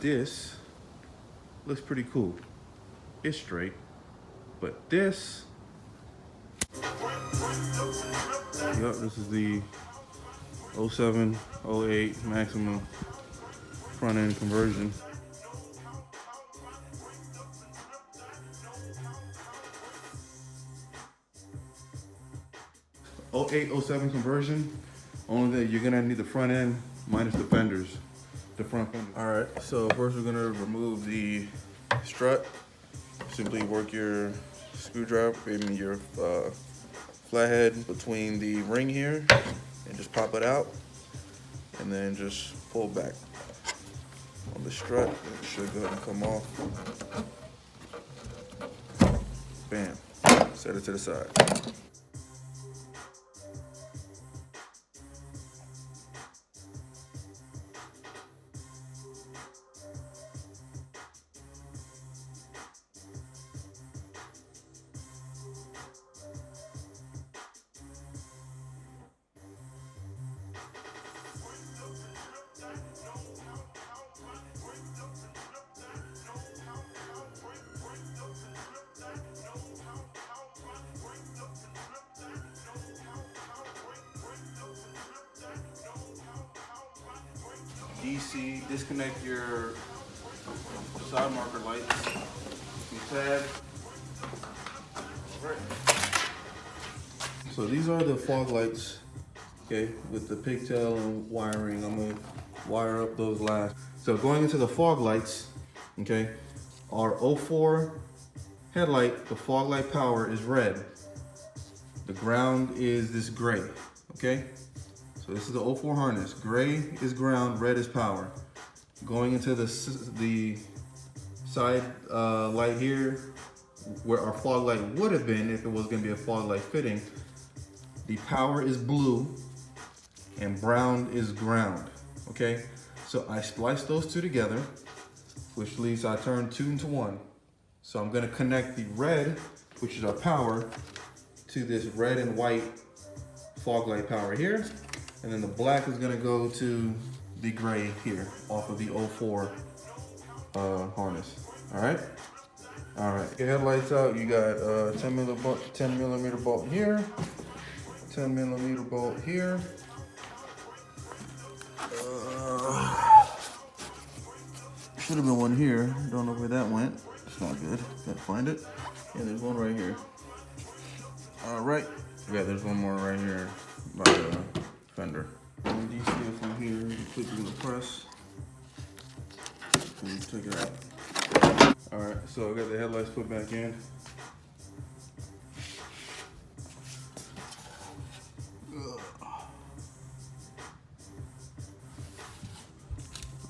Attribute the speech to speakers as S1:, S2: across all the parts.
S1: This looks pretty cool. It's straight, but this, yep, this is the 07, 08 Maxima front end conversion. 08, 07 conversion. Only that you're gonna need the front end minus the fenders, the front fenders. All right, so first we're gonna remove the strut. Simply work your screwdriver, maybe your flathead between the ring here, and just pop it out, and then just pull back on the strut. It should go ahead and come off. Bam. Set it to the side. DC, disconnect your side marker lights, your tab. Right. So these are the fog lights, okay, with the pigtail and wiring. I'm gonna wire up those last. So going into the fog lights, okay, our 04 headlight, the fog light power is red. The ground is this gray, okay? So this is the 04 harness. Gray is ground, red is power. Going into the side light here, where our fog light would have been if it was gonna be a fog light fitting, the power is blue and brown is ground, okay? So I spliced those two together, which leaves I turned 2 into 1. So I'm gonna connect the red, which is our power, to this red and white fog light power here. And then the black is gonna go to the gray here off of the 04 harness. All right? All right, your headlights out. You got 10 millimeter bolt here, 10 millimeter bolt here. Should have been one here. Don't know where that went. It's not good. Gotta find it. Yeah, there's one right here. All right. Yeah, there's one more right here by the fender. And DC it from here. You click it in the press. And you take it out. All right. So I got the headlights put back in.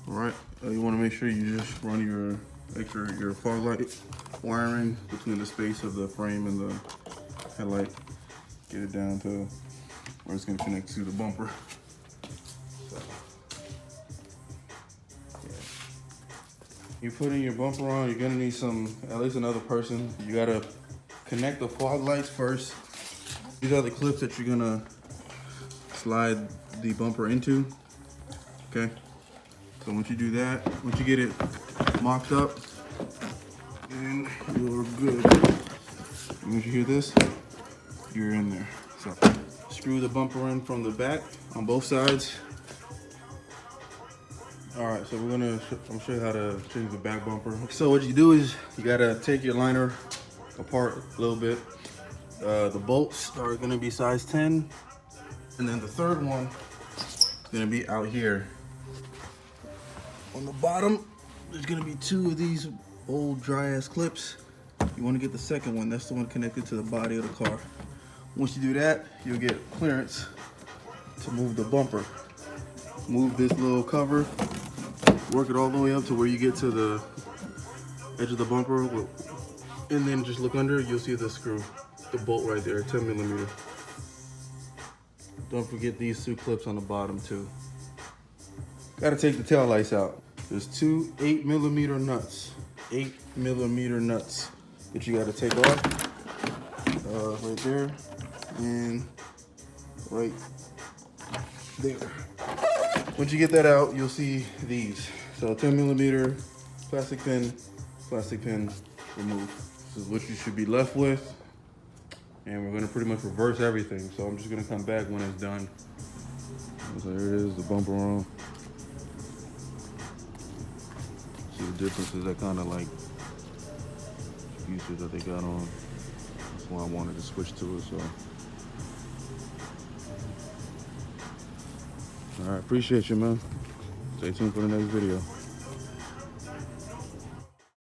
S1: All right. You want to make sure you just run your fog light wiring between the space of the frame and the headlight. Get it down to where it's going to connect to the bumper. So, yeah. You put in your bumper on, you're going to need at least another person. You got to connect the fog lights first. These are the clips that you're going to slide the bumper into. Okay. So once you do that, once you get it mocked up, and you're good. And once you hear this, you're in there. So screw the bumper in from the back on both sides. All right, so I'm gonna show you how to change the back bumper. So what you do is you gotta take your liner apart a little bit. The bolts are gonna be size 10, and then the third one is gonna be out here. On the bottom, there's gonna be 2 of these old dry ass clips. You wanna get the second one, that's the one connected to the body of the car. Once you do that, you'll get clearance to move the bumper. Move this little cover, work it all the way up to where you get to the edge of the bumper, and then just look under, you'll see the screw, the bolt right there, 10 millimeter. Don't forget these 2 clips on the bottom too. Gotta take the tail lights out. There's 2 8 millimeter nuts. 8 millimeter nuts that you gotta take off. Right there and right there. Once you get that out, you'll see these. So 10 millimeter plastic pin removed. This is what you should be left with. And we're gonna pretty much reverse everything. So I'm just gonna come back when it's done. So here it is, the bumper on. See the differences that kind of like features that they got on. That's why I wanted to switch to it. So, all right, appreciate you, man. Stay tuned for the next video.